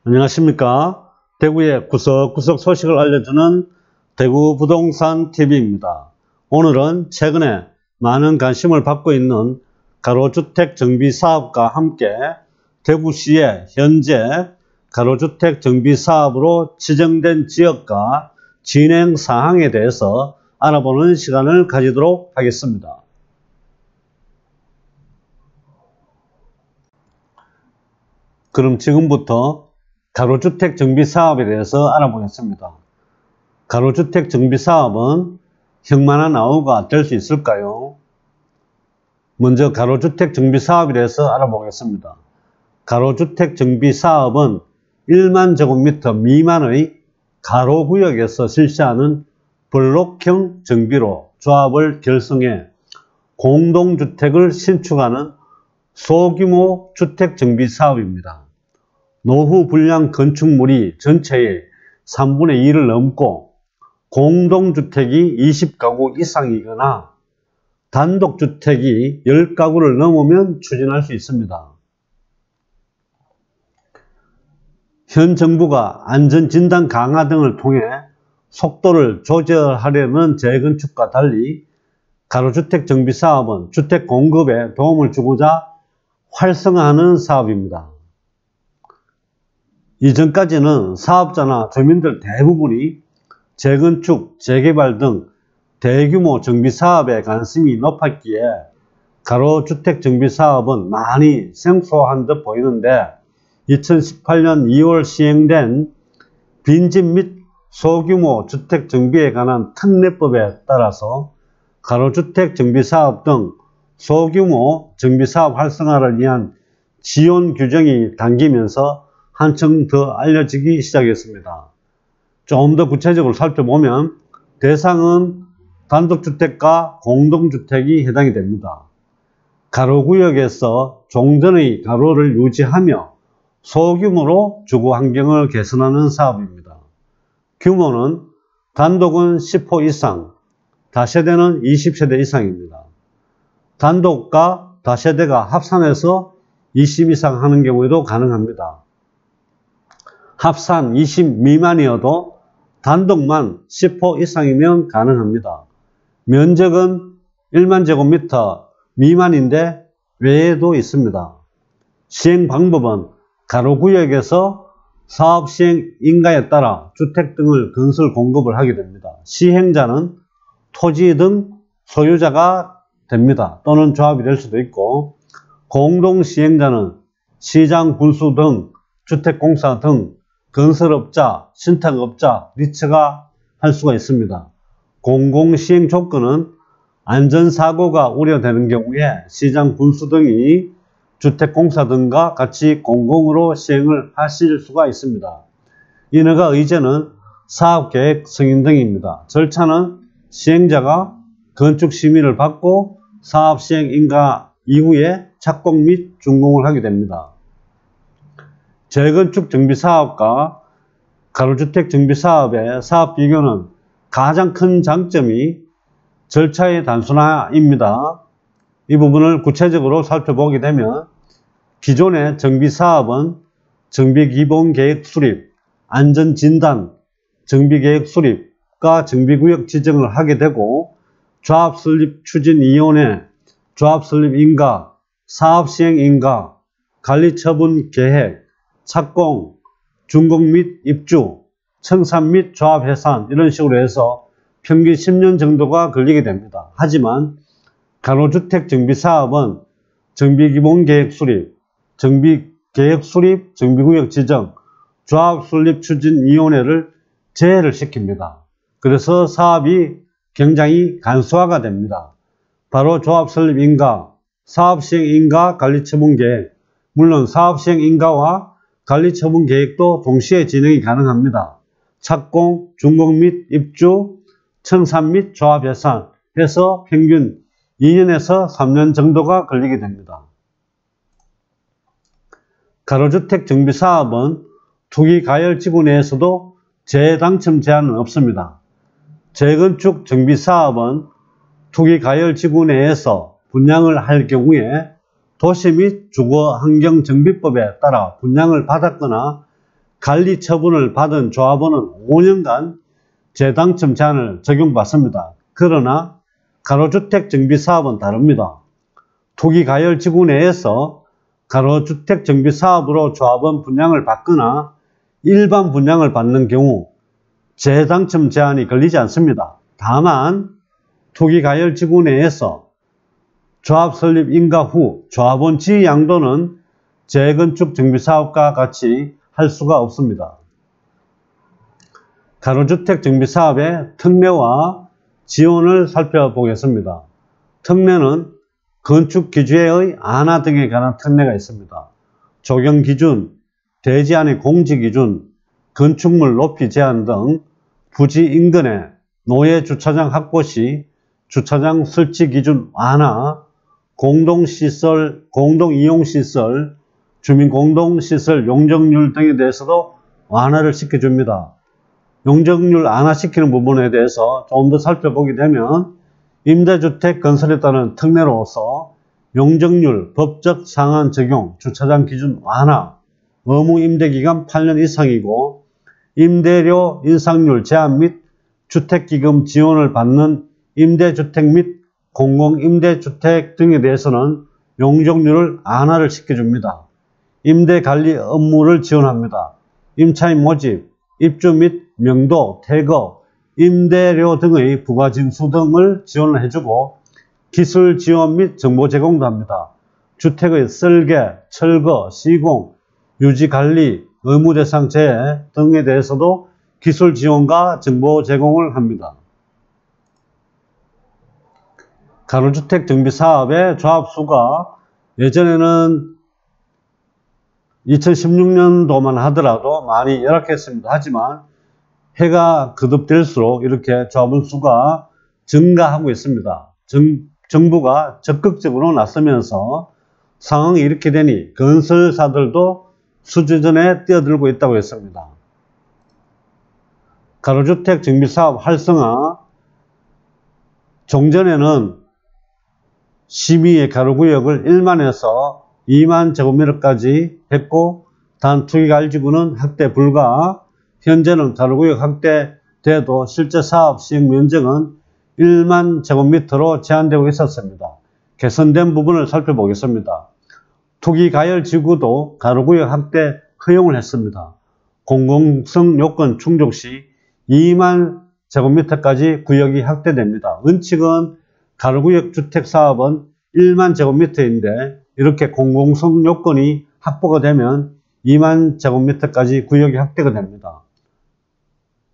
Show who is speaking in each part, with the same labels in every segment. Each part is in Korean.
Speaker 1: 안녕하십니까. 대구의 구석구석 소식을 알려주는 대구부동산TV입니다. 오늘은 최근에 많은 관심을 받고 있는 가로주택 정비사업과 함께 대구시의 현재 가로주택 정비사업으로 지정된 지역과 진행 사항에 대해서 알아보는 시간을 가지도록 하겠습니다. 그럼 지금부터 가로주택 정비사업에 대해서 알아보겠습니다. 가로주택 정비사업은 형만한 아우가 될 수 있을까요? 먼저 가로주택 정비사업에 대해서 알아보겠습니다. 가로주택 정비사업은 1만 제곱미터 미만의 가로구역에서 실시하는 블록형 정비로 조합을 결성해 공동주택을 신축하는 소규모 주택 정비 사업입니다. 노후 불량 건축물이 전체의 3분의 2를 넘고 공동주택이 20가구 이상이거나 단독주택이 10가구를 넘으면 추진할 수 있습니다. 현 정부가 안전진단 강화 등을 통해 속도를 조절하려는 재건축과 달리 가로주택 정비사업은 주택 공급에 도움을 주고자 활성화하는 사업입니다. 이전까지는 사업자나 주민들 대부분이 재건축, 재개발 등 대규모 정비사업에 관심이 높았기에 가로주택 정비사업은 많이 생소한 듯 보이는데 2018년 2월 시행된 빈집 및 소규모 주택 정비에 관한 특례법에 따라서 가로주택 정비사업 등 소규모 정비사업 활성화를 위한 지원 규정이 당기면서 한층 더 알려지기 시작했습니다. 좀 더 구체적으로 살펴보면 대상은 단독주택과 공동주택이 해당이 됩니다. 가로구역에서 종전의 가로를 유지하며 소규모로 주거 환경을 개선하는 사업입니다. 규모는 단독은 10호 이상, 다세대는 20세대 이상입니다. 단독과 다세대가 합산해서 20 이상 하는 경우에도 가능합니다. 합산 20 미만이어도 단독만 10호 이상이면 가능합니다. 면적은 1만 제곱미터 미만인데 외에도 있습니다. 시행 방법은 가로구역에서 사업 시행 인가에 따라 주택 등을 건설 공급을 하게 됩니다. 시행자는 토지 등 소유자가 됩니다. 또는 조합이 될 수도 있고, 공동시행자는 시장, 군수 등 주택공사 등 건설업자, 신탁업자, 리츠가 할 수가 있습니다. 공공시행 조건은 안전사고가 우려되는 경우에 시장, 군수 등이 주택공사 등과 같이 공공으로 시행을 하실 수가 있습니다. 인허가 의제는 사업계획 승인 등입니다. 절차는 시행자가 건축심의를 받고 사업시행 인가 이후에 착공 및 준공을 하게 됩니다. 재건축 정비사업과 가로주택 정비사업의 사업 비교는 가장 큰 장점이 절차의 단순화입니다. 이 부분을 구체적으로 살펴보게 되면 기존의 정비사업은 정비기본계획 수립, 안전진단, 정비계획 수립과 정비구역 지정을 하게 되고 조합설립추진위원회, 조합설립인가, 사업시행인가, 관리처분계획, 착공, 준공 및 입주, 청산 및 조합해산 이런 식으로 해서 평균 10년 정도가 걸리게 됩니다. 하지만 가로주택 정비사업은 정비기본계획 수립, 정비계획 수립, 정비구역 지정, 조합설립추진위원회를 제외를 시킵니다. 그래서 사업이 굉장히 간소화가 됩니다. 바로 조합설립인가, 사업시행인가, 관리처분계획, 물론 사업시행인가와 관리처분계획도 동시에 진행이 가능합니다. 착공, 준공 및 입주, 청산 및 조합해산 해서 평균 2년에서 3년 정도가 걸리게 됩니다. 가로주택 정비사업은 투기가열지구 내에서도 재당첨 제한은 없습니다. 재건축 정비사업은 투기가열지구 내에서 분양을 할 경우에 도시 및 주거환경정비법에 따라 분양을 받았거나 관리 처분을 받은 조합원은 5년간 재당첨 제한을 적용받습니다. 그러나 가로주택 정비사업은 다릅니다. 토기가열지구 내에서 가로주택 정비사업으로 조합원 분양을 받거나 일반 분양을 받는 경우 재당첨 제한이 걸리지 않습니다. 다만 토기가열지구 내에서 조합 설립 인가 후 조합원 지위 양도는 재건축 정비사업과 같이 할 수가 없습니다. 가로주택 정비사업의 특례와 지원을 살펴보겠습니다. 특례는 건축기주의 안화 등에 관한 특례가 있습니다. 조경기준, 대지안의 공지기준, 건축물 높이 제한 등 부지 인근에 노예주차장 확보 시 주차장 설치 기준 완화, 공동시설, 공동이용시설, 주민공동시설 용적률 등에 대해서도 완화를 시켜줍니다. 용적률 완화시키는 부분에 대해서 조금 더 살펴보게 되면 임대주택 건설에 따른 특례로서 용적률, 법적 상한 적용, 주차장 기준 완화, 의무 임대기간 8년 이상이고 임대료 인상률 제한 및 주택기금 지원을 받는 임대주택 및 공공임대주택 등에 대해서는 용적률을 완화를 시켜줍니다. 임대관리 업무를 지원합니다. 임차인 모집, 입주 및 명도, 퇴거, 임대료 등의 부가징수 등을 지원을 해주고 기술 지원 및 정보 제공도 합니다. 주택의 설계, 철거, 시공, 유지관리, 의무대상 제외 등에 대해서도 기술 지원과 정보 제공을 합니다. 가로주택 정비사업의 조합수가 예전에는 2016년도만 하더라도 많이 열악했습니다. 하지만 해가 거듭될수록 이렇게 조합원 수가 증가하고 있습니다. 정부가 적극적으로 나서면서 상황이 이렇게 되니 건설사들도 수주전에 뛰어들고 있다고 했습니다. 가로주택 정비사업 활성화, 종전에는 심의의 가로구역을 1만에서 2만 제곱미터까지 했고 단 투기가열지구는 확대 불가. 현재는 가로구역 확대돼도 실제 사업 시행 면적은 1만 제곱미터로 제한되고 있었습니다. 개선된 부분을 살펴보겠습니다. 투기가열지구도 가로구역 확대 허용을 했습니다. 공공성 요건 충족 시 2만 제곱미터까지 구역이 확대됩니다. 원칙은 가로구역 주택사업은 1만 제곱미터인데 이렇게 공공성 요건이 확보가 되면 2만 제곱미터까지 구역이 확대가 됩니다.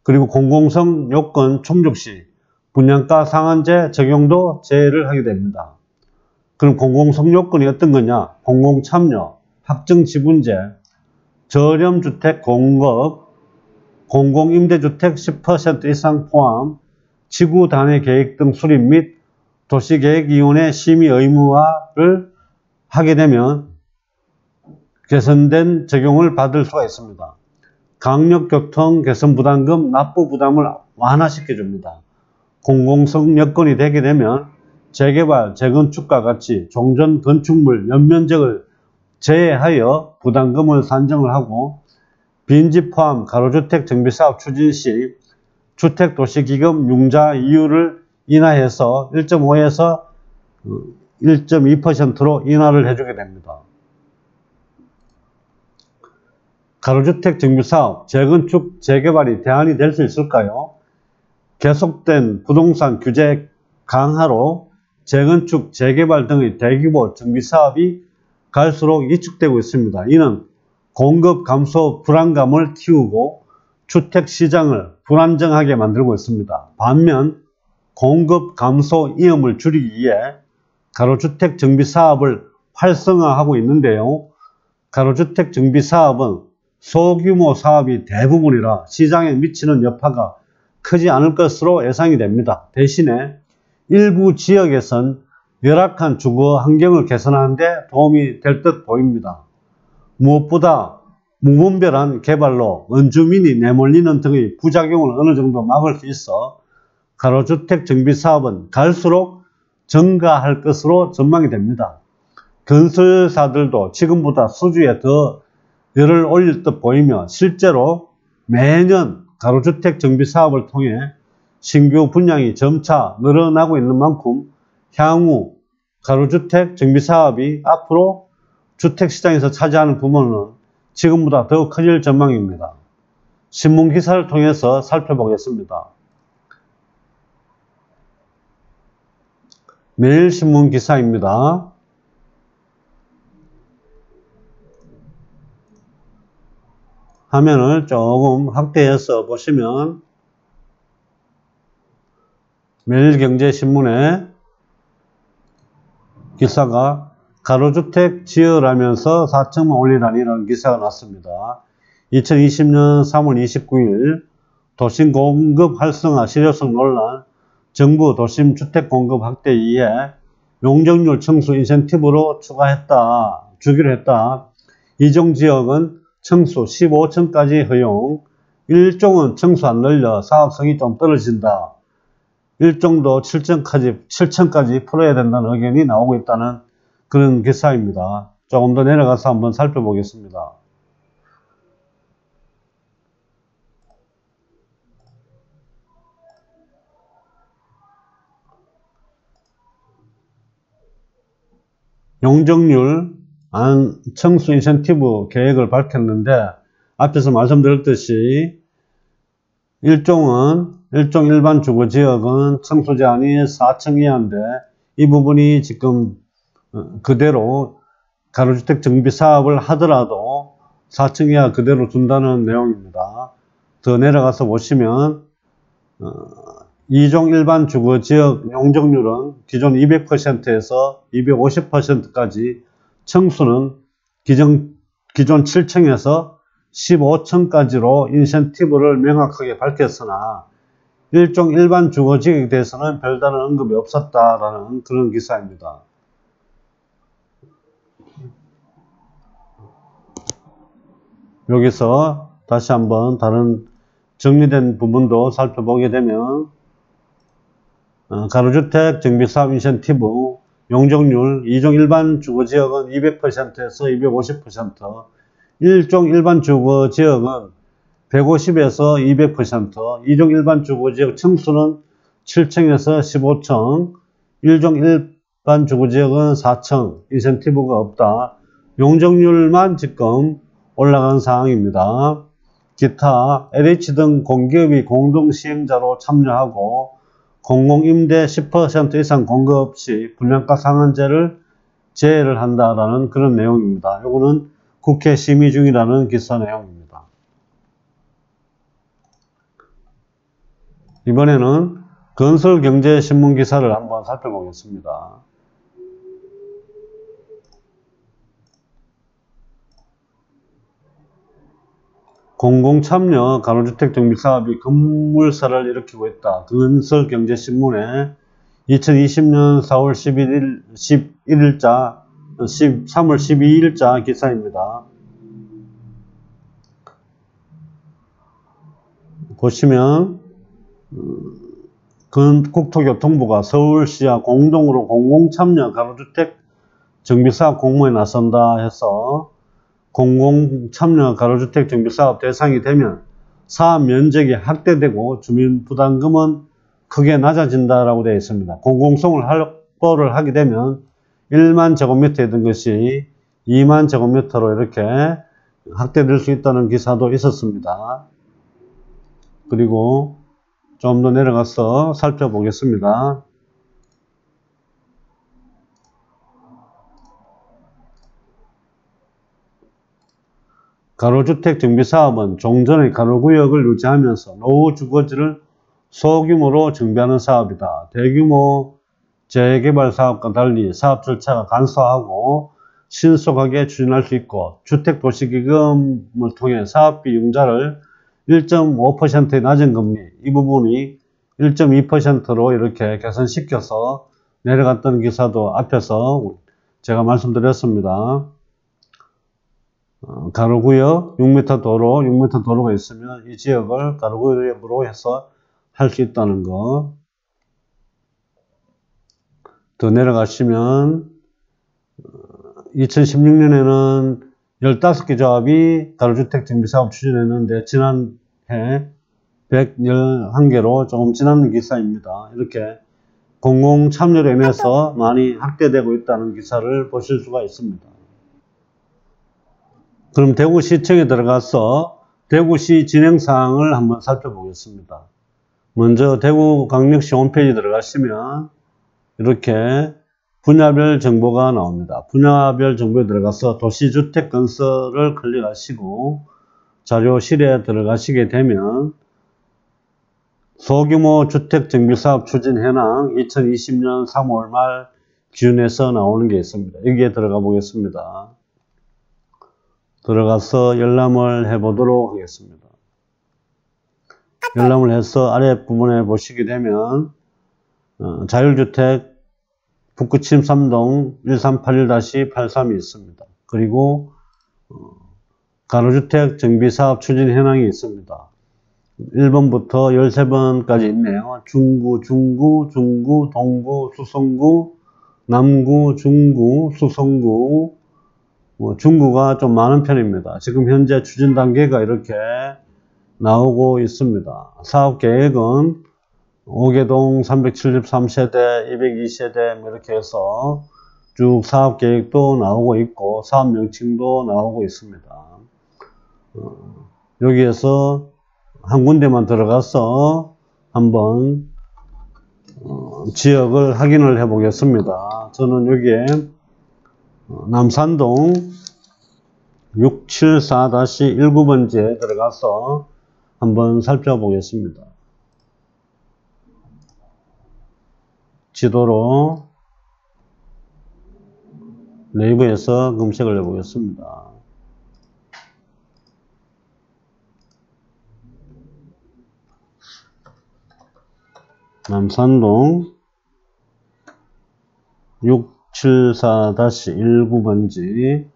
Speaker 1: 그리고 공공성 요건 충족 시 분양가 상한제 적용도 제외를 하게 됩니다. 그럼 공공성 요건이 어떤 거냐? 공공참여, 확정지분제, 저렴주택 공급, 공공임대주택 10% 이상 포함, 지구단위 계획 등 수립 및 도시계획위원회 심의 의무화를 하게 되면 개선된 적용을 받을 수가 있습니다. 강력교통 개선부담금 납부부담을 완화시켜줍니다. 공공성 여건이 되게 되면 재개발, 재건축과 같이 종전 건축물 연면적을 제외하여 부담금을 산정을 하고 빈집 포함 가로주택 정비사업 추진 시 주택도시기금 융자 이율을 인하해서 1.5에서 1.2%로 인하를 해주게 됩니다. 가로주택 정비사업, 재건축, 재개발이 대안이 될 수 있을까요? 계속된 부동산 규제 강화로 재건축, 재개발 등의 대규모 정비사업이 갈수록 위축되고 있습니다. 이는 공급 감소 불안감을 키우고 주택시장을 불안정하게 만들고 있습니다. 반면 공급 감소 위험을 줄이기 위해 가로주택 정비사업을 활성화하고 있는데요. 가로주택 정비사업은 소규모 사업이 대부분이라 시장에 미치는 여파가 크지 않을 것으로 예상이 됩니다. 대신에 일부 지역에선 열악한 주거 환경을 개선하는 데 도움이 될 듯 보입니다. 무엇보다 무분별한 개발로 원주민이 내몰리는 등의 부작용을 어느 정도 막을 수 있어 가로주택 정비사업은 갈수록 증가할 것으로 전망이 됩니다. 건설사들도 지금보다 수주에 더 열을 올릴 듯 보이며 실제로 매년 가로주택 정비 사업을 통해 신규 분양이 점차 늘어나고 있는 만큼 향후 가로주택 정비 사업이 앞으로 주택시장에서 차지하는 부분은 지금보다 더 커질 전망입니다. 신문기사를 통해서 살펴보겠습니다. 매일신문 기사입니다. 화면을 조금 확대해서 보시면 매일경제신문에 기사가 가로주택 지으라면서 4층만 올리라니라는 기사가 났습니다. 2020년 3월 29일 도심 공급 활성화 실효성 논란, 정부 도심 주택 공급 확대 이에 용적률 청수 인센티브로 주기로 했다. 이종 지역은 청수 15층까지 허용, 일종은 청수 안 늘려 사업성이 좀 떨어진다. 일종도 7층까지 풀어야 된다는 의견이 나오고 있다는 그런 기사입니다. 조금 더 내려가서 한번 살펴보겠습니다. 용적률 청수 인센티브 계획을 밝혔는데 앞에서 말씀드렸듯이 일종 일반 주거지역은 청수 제한이 4층 이하인데 이 부분이 지금 그대로 가로주택 정비 사업을 하더라도 4층 이하 그대로 둔다는 내용입니다. 더 내려가서 보시면 2종 일반 주거지역 용적률은 기존 200%에서 250%까지, 청수는 기존 7층에서 15층까지로 인센티브를 명확하게 밝혔으나 일종 일반 주거지역에 대해서는 별다른 언급이 없었다라는 그런 기사입니다. 여기서 다시 한번 다른 정리된 부분도 살펴보게 되면 가로주택 정비사업 인센티브 용적률 2종 일반 주거지역은 200%에서 250%, 1종 일반 주거지역은 150에서 200%, 2종 일반 주거지역 청수는 7층에서 15층, 1종 일반 주거지역은 4층, 인센티브가 없다. 용적률만 지금 올라간 상황입니다. 기타 LH 등 공기업이 공동 시행자로 참여하고 공공임대 10% 이상 공급 시 분양가 상한제를 제외를 한다라는 그런 내용입니다. 이거는 국회 심의 중이라는 기사 내용입니다. 이번에는 건설경제신문 기사를 한번 살펴보겠습니다. 공공참여 가로주택 정비사업이 급물살을 일으키고 있다. 건설경제신문에 2020년 4월 3월 12일자 기사입니다. 보시면 국토교통부가 서울시와 공동으로 공공참여 가로주택 정비사업 공모에 나선다 해서 공공참여 가로주택 정비사업 대상이 되면 사업 면적이 확대되고 주민부담금은 크게 낮아진다라고 되어 있습니다. 공공성을 확보를 하게 되면 1만 제곱미터였던 것이 2만 제곱미터로 이렇게 확대될 수 있다는 기사도 있었습니다. 그리고 좀 더 내려가서 살펴보겠습니다. 가로주택 정비사업은 종전의 가로구역을 유지하면서 노후 주거지를 소규모로 정비하는 사업이다. 대규모 재개발 사업과 달리 사업 절차가 간소하고 신속하게 추진할 수 있고 주택도시기금을 통해 사업비 융자를 1.5%의 낮은 금리, 이 부분이 1.2%로 이렇게 개선시켜서 내려갔던 기사도 앞에서 제가 말씀드렸습니다. 가로구역 6m 도로, 6m 도로가 있으면 이 지역을 가로구역으로 해서 할 수 있다는 거. 더 내려가시면 2016년에는 15개 조합이 가로주택 정비사업 추진했는데 지난해 111개로 조금 지나는 기사입니다. 이렇게 공공 참여로 인해서 많이 확대되고 있다는 기사를 보실 수가 있습니다. 그럼 대구시청에 들어가서 대구시 진행사항을 한번 살펴보겠습니다. 먼저 대구광역시 홈페이지 들어가시면 이렇게 분야별 정보가 나옵니다. 분야별 정보에 들어가서 도시주택 건설을 클릭하시고 자료실에 들어가시게 되면 소규모 주택 정비사업 추진 현황 2020년 3월 말 기준에서 나오는 게 있습니다. 여기에 들어가 보겠습니다. 들어가서 열람을 해보도록 하겠습니다. 열람을 해서 아랫부분에 보시게 되면 자율주택 북구침 3동 1381-83이 있습니다. 그리고 가로주택 정비사업 추진 현황이 있습니다. 1번부터 13번까지 있네요. 중구, 동구, 수성구, 남구, 중구, 수성구, 중구가 좀 많은 편입니다. 지금 현재 추진 단계가 이렇게 나오고 있습니다. 사업 계획은 5개동 373세대, 202세대 이렇게 해서 쭉 사업 계획도 나오고 있고 사업 명칭도 나오고 있습니다. 여기에서 한 군데만 들어가서 한번 지역을 확인을 해 보겠습니다. 저는 여기에 남산동 674-19번지에 들어가서 한번 살펴보겠습니다. 지도로 네이버에서 검색을 해 보겠습니다. 남산동 674-19번지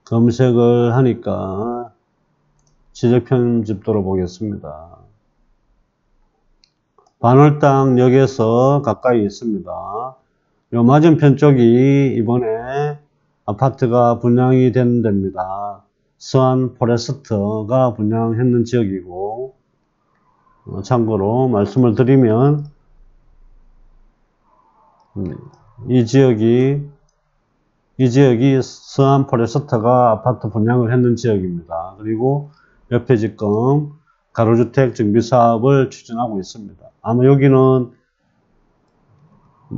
Speaker 1: 검색을 하니까 지적편집도로 보겠습니다. 반월당역에서 가까이 있습니다. 요 맞은편 쪽이 이번에 아파트가 분양이 된 데입니다. 스완 포레스트가 분양했는 지역이고 참고로 말씀을 드리면 이 지역이 스완 포레스트가 아파트 분양을 했는 지역입니다. 그리고 옆에 지금 가로주택 정비사업을 추진하고 있습니다. 아마 여기는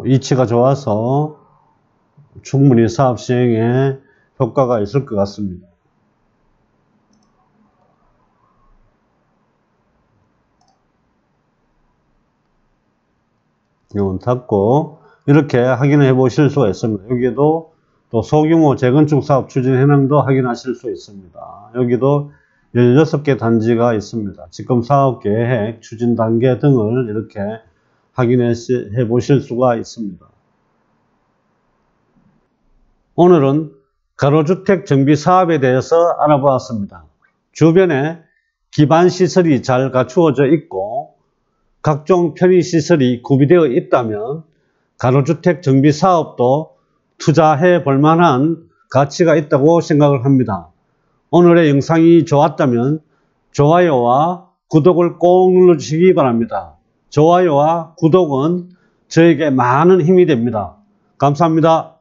Speaker 1: 위치가 좋아서 충분히 사업 시행에 효과가 있을 것 같습니다. 이건 닫고 이렇게 확인해 보실 수가 있습니다. 여기에도 또 소규모 재건축 사업 추진 현황도 확인하실 수 있습니다. 여기도 16개 단지가 있습니다. 지금 사업 계획, 추진 단계 등을 이렇게 확인해 보실 수가 있습니다. 오늘은 가로주택 정비 사업에 대해서 알아보았습니다. 주변에 기반시설이 잘 갖추어져 있고 각종 편의시설이 구비되어 있다면 가로주택 정비 사업도 투자해 볼 만한 가치가 있다고 생각을 합니다. 오늘의 영상이 좋았다면 좋아요와 구독을 꼭 눌러주시기 바랍니다. 좋아요와 구독은 저에게 많은 힘이 됩니다. 감사합니다.